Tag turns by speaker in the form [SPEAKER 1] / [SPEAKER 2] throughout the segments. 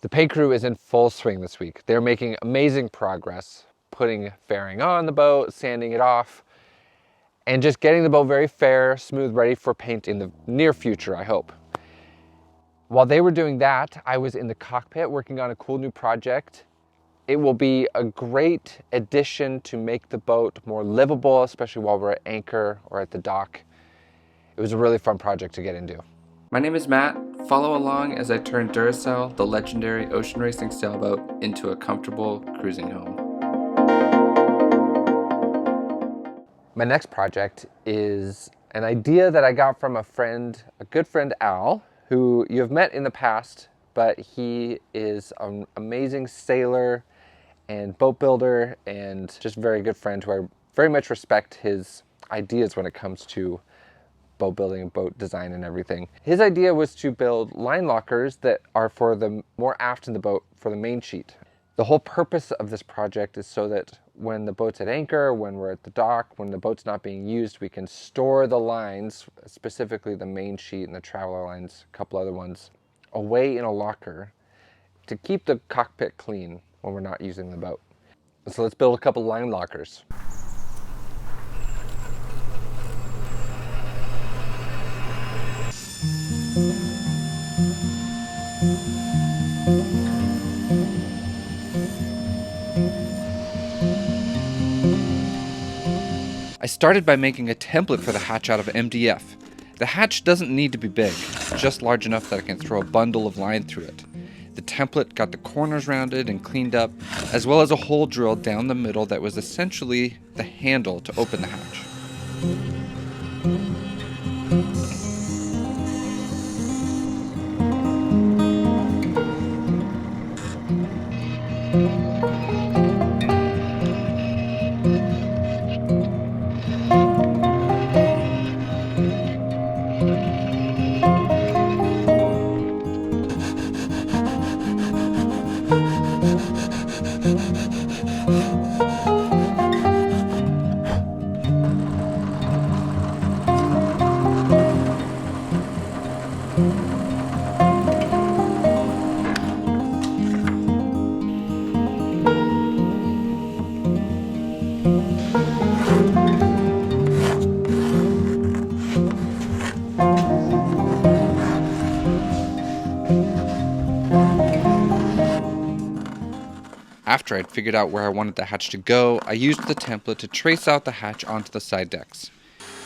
[SPEAKER 1] The paint crew is in full swing this week. They're making amazing progress, putting fairing on the boat, sanding it off, and just getting the boat very fair, smooth, ready for paint in the near future, I hope. While they were doing that, I was in the cockpit working on a cool new project. It will be a great addition to make the boat more livable, especially while we're at anchor or at the dock. It was a really fun project to get into.
[SPEAKER 2] My name is Matt. Follow along as I turn Duracell, the legendary ocean racing sailboat, into a comfortable cruising home.
[SPEAKER 1] My next project is an idea that I got from a good friend, Al, who you have met in the past, but he is an amazing sailor and boat builder and just a very good friend who I very much respect his ideas when it comes to boat building and boat design and everything. His idea was to build line lockers that are for the more aft in the boat for the main sheet. The whole purpose of this project is so that when the boat's at anchor, when we're at the dock, when the boat's not being used, we can store the lines, specifically the main sheet and the traveler lines, a couple other ones, away in a locker to keep the cockpit clean when we're not using the boat. So let's build a couple line lockers.
[SPEAKER 2] I started by making a template for the hatch out of MDF. The hatch doesn't need to be big, just large enough that I can throw a bundle of line through it. The template got the corners rounded and cleaned up, as well as a hole drilled down the middle that was essentially the handle to open the hatch. After I'd figured out where I wanted the hatch to go, I used the template to trace out the hatch onto the side decks.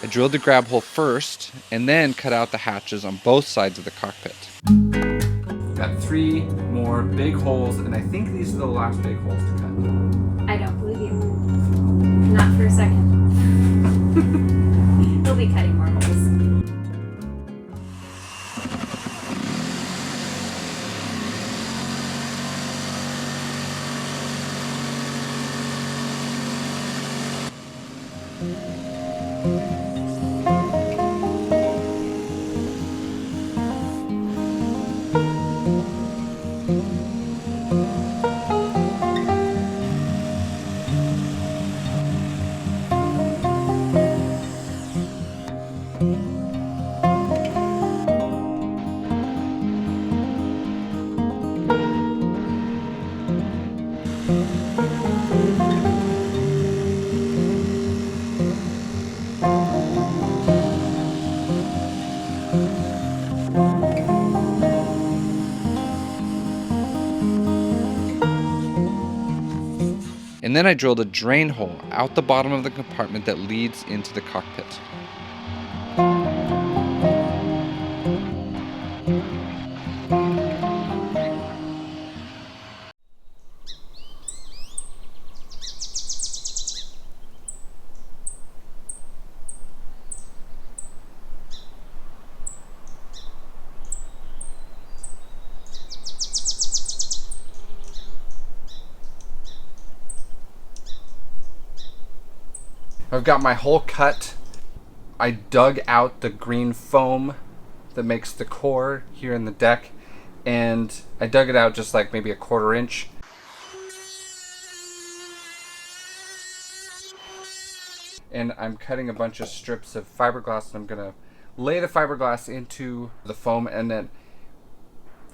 [SPEAKER 2] I drilled the grab hole first, and then cut out the hatches on both sides of the cockpit. Got 3 more big holes, and I think these are the last big holes to cut.
[SPEAKER 3] I don't believe you. Not for a second. He'll be cutting more holes.
[SPEAKER 2] And then I drilled a drain hole out the bottom of the compartment that leads into the cockpit. I've got my hole cut. I dug out the green foam that makes the core here in the deck, and I dug it out just like maybe a 1/4 inch. And I'm cutting a bunch of strips of fiberglass, and I'm gonna lay the fiberglass into the foam and then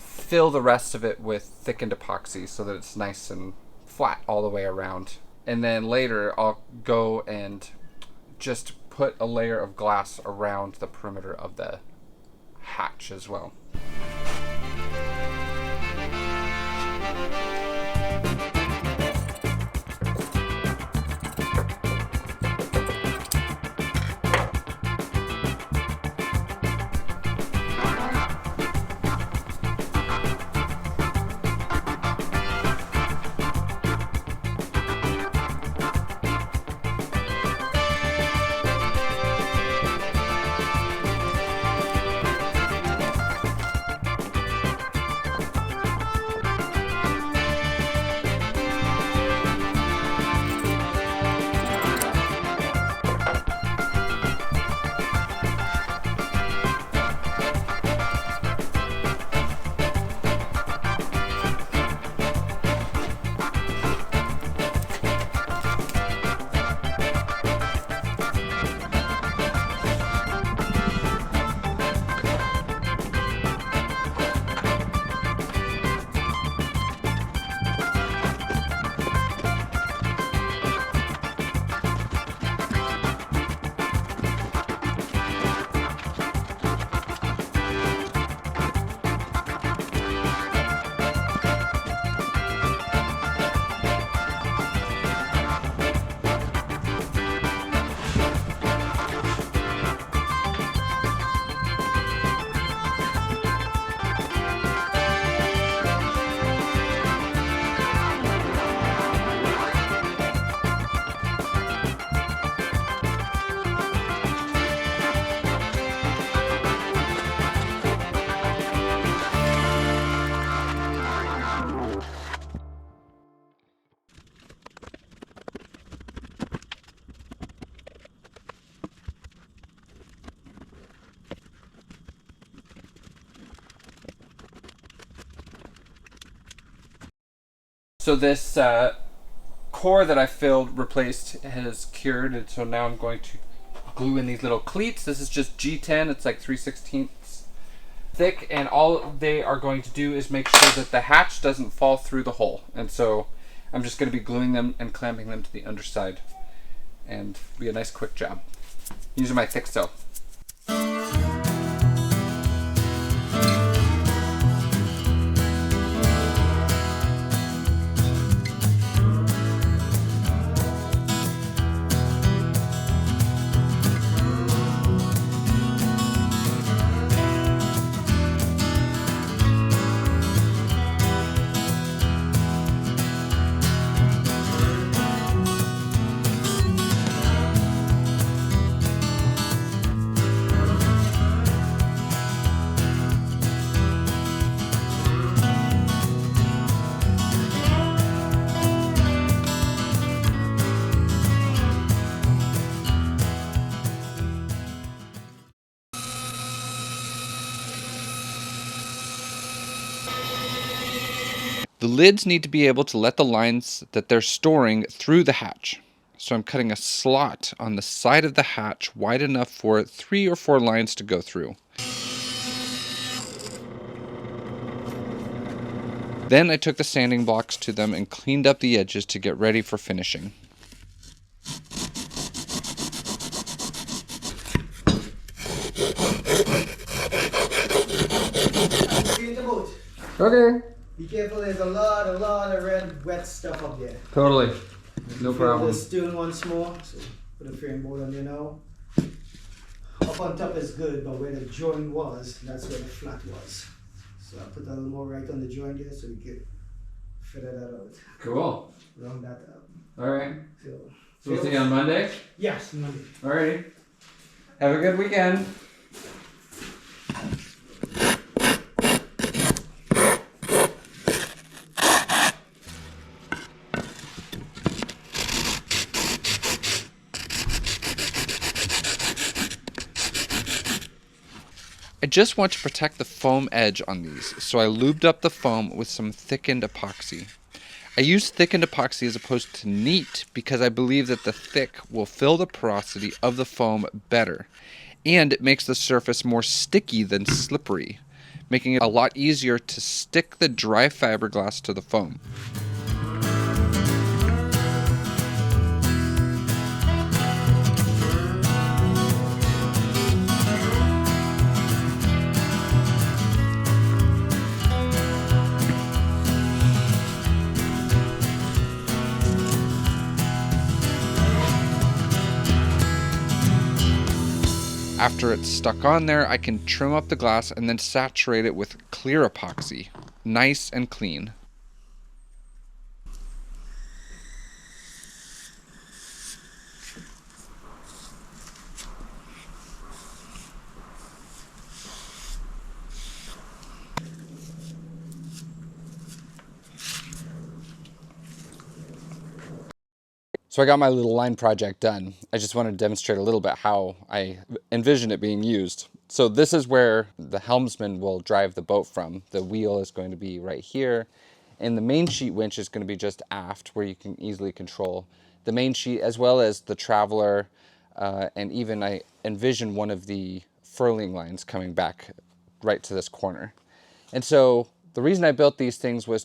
[SPEAKER 2] fill the rest of it with thickened epoxy so that it's nice and flat all the way around. And then later I'll go and just put a layer of glass around the perimeter of the hatch as well. So this core that I filled, replaced, has cured, and so now I'm going to glue in these little cleats. This is just G10, it's like 3/16 thick, and all they are going to do is make sure that the hatch doesn't fall through the hole. And so I'm just going to be gluing them and clamping them to the underside, and be a nice quick job using my thick sew. The lids need to be able to let the lines that they're storing through the hatch. So I'm cutting a slot on the side of the hatch wide enough for 3 or 4 lines to go through. Then I took the sanding blocks to them and cleaned up the edges to get ready for finishing.
[SPEAKER 1] Okay.
[SPEAKER 4] Be careful, there's a lot of red, wet stuff up there.
[SPEAKER 1] Totally. No problem.
[SPEAKER 4] Just doing once more. So put the frame board on there now. Up on top is good, but where the joint was, that's where the flat was. So I put a little more right on the joint there so we can figure that out.
[SPEAKER 1] Cool.
[SPEAKER 4] Round that up.
[SPEAKER 1] All right.
[SPEAKER 4] So
[SPEAKER 1] we'll see you on Monday.
[SPEAKER 4] yes, Monday.
[SPEAKER 1] All righty. Have a good weekend.
[SPEAKER 2] I just want to protect the foam edge on these, so I lubed up the foam with some thickened epoxy. I use thickened epoxy as opposed to neat because I believe that the thick will fill the porosity of the foam better, and it makes the surface more sticky than slippery, making it a lot easier to stick the dry fiberglass to the foam. After it's stuck on there, I can trim up the glass and then saturate it with clear epoxy, nice and clean.
[SPEAKER 1] So I got my little line project done. I just wanted to demonstrate a little bit how I envision it being used. So this is where the helmsman will drive the boat from. The wheel is going to be right here, and the main sheet winch is going to be just aft, where you can easily control the main sheet, as well as the traveler, and even I envision one of the furling lines coming back right to this corner. And so the reason I built these things was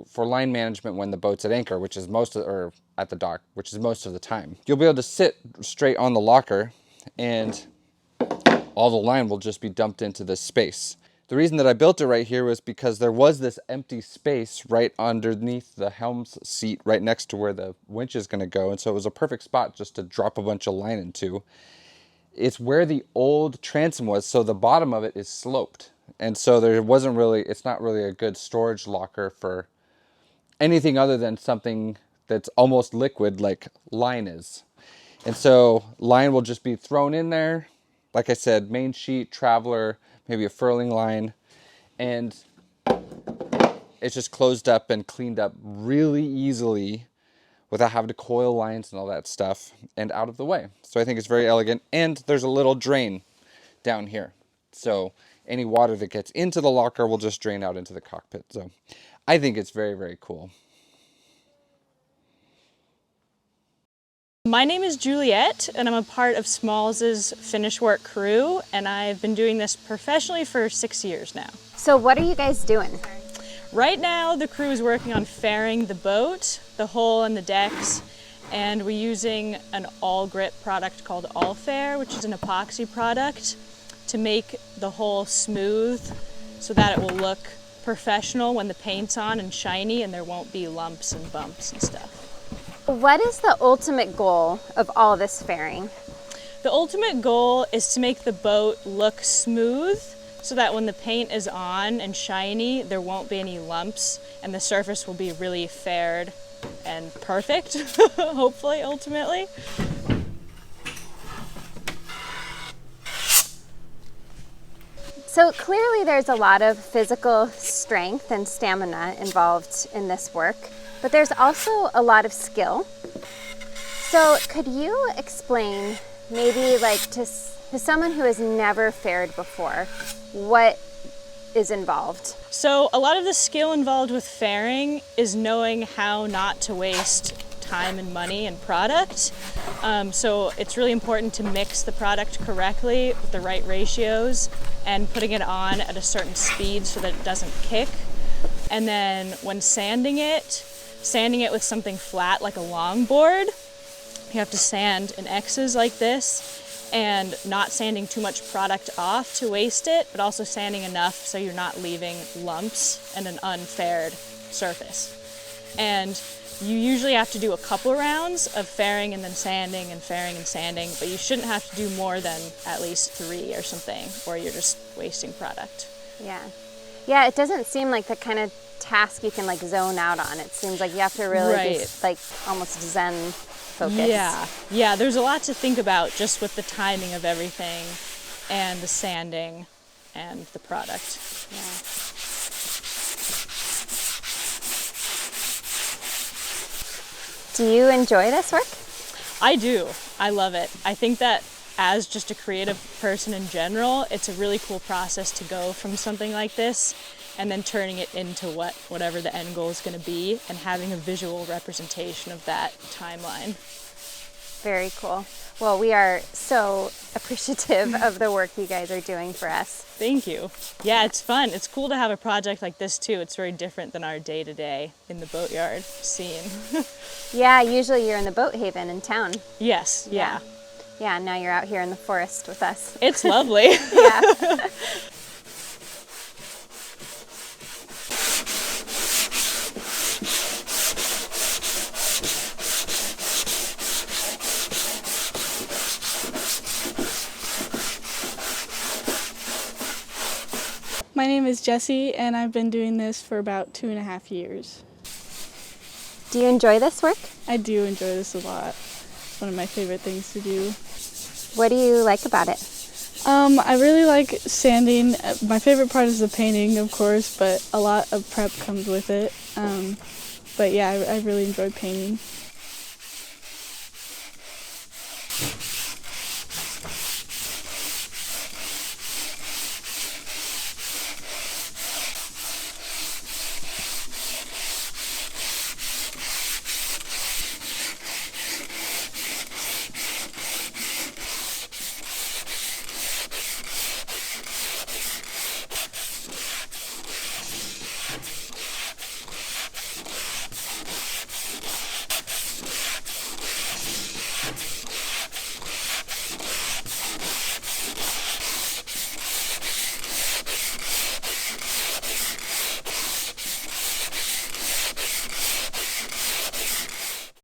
[SPEAKER 1] for line management when the boat's at anchor, which is or at the dock, which is most of the time. You'll be able to sit straight on the locker and all the line will just be dumped into this space. The reason that I built it right here was because there was this empty space right underneath the helm's seat, right next to where the winch is going to go. And so it was a perfect spot just to drop a bunch of line into. It's where the old transom was, so the bottom of it is sloped. And so it's not really a good storage locker for anything other than something that's almost liquid like line is. And so line will just be thrown in there. Like I said, main sheet, traveler, maybe a furling line, and it's just closed up and cleaned up really easily without having to coil lines and all that stuff, and out of the way. So I think it's very elegant, and there's a little drain down here. So any water that gets into the locker will just drain out into the cockpit. So I think it's very, very cool.
[SPEAKER 5] My name is Juliet, and I'm a part of Smalls' finish work crew, and I've been doing this professionally for 6 years now.
[SPEAKER 6] So what are you guys doing?
[SPEAKER 5] Right now, the crew is working on fairing the boat, the hull and the decks, and we're using an all-grip product called All Fair, which is an epoxy product, to make the hull smooth so that it will look professional when the paint's on and shiny, and there won't be lumps and bumps and stuff.
[SPEAKER 6] What is the ultimate goal of all this fairing?
[SPEAKER 5] The ultimate goal is to make the boat look smooth so that when the paint is on and shiny, there won't be any lumps and the surface will be really faired and perfect, hopefully, ultimately.
[SPEAKER 6] So clearly there's a lot of physical strength and stamina involved in this work, but there's also a lot of skill. So could you explain, maybe like to someone who has never faired before, what is involved?
[SPEAKER 5] So a lot of the skill involved with fairing is knowing how not to waste time and money and product. So it's really important to mix the product correctly with the right ratios and putting it on at a certain speed so that it doesn't kick. And then when sanding it with something flat like a longboard, you have to sand in X's like this, and not sanding too much product off to waste it, but also sanding enough so you're not leaving lumps and an unfaired surface. And you usually have to do a couple rounds of fairing and then sanding and fairing and sanding, but you shouldn't have to do more than at least 3 or something, or you're just wasting product.
[SPEAKER 6] Yeah. Yeah, it doesn't seem like the kind of task you can like zone out on. It seems like you have to really be like almost zen focused.
[SPEAKER 5] Yeah, there's a lot to think about just with the timing of everything and the sanding and the product.
[SPEAKER 6] Yeah. Do you enjoy this work?
[SPEAKER 5] I do. I love it. I think that as just a creative person in general, it's a really cool process to go from something like this and then turning it into whatever the end goal is going to be and having a visual representation of that timeline.
[SPEAKER 6] Very cool. Well, we are so appreciative of the work you guys are doing for us.
[SPEAKER 5] Thank you. Yeah, it's fun. It's cool to have a project like this too. It's very different than our day-to-day in the boatyard scene.
[SPEAKER 6] Yeah, usually you're in the boat haven in town.
[SPEAKER 5] Yes, yeah.
[SPEAKER 6] Yeah, now you're out here in the forest with us.
[SPEAKER 5] It's lovely.
[SPEAKER 6] Yeah.
[SPEAKER 7] My name is Jessie, and I've been doing this for about 2.5 years.
[SPEAKER 6] Do you enjoy this work?
[SPEAKER 7] I do enjoy this a lot. It's one of my favorite things to do.
[SPEAKER 6] What do you like about it?
[SPEAKER 7] I really like sanding. My favorite part is the painting, of course, but a lot of prep comes with it. But yeah, I really enjoy painting.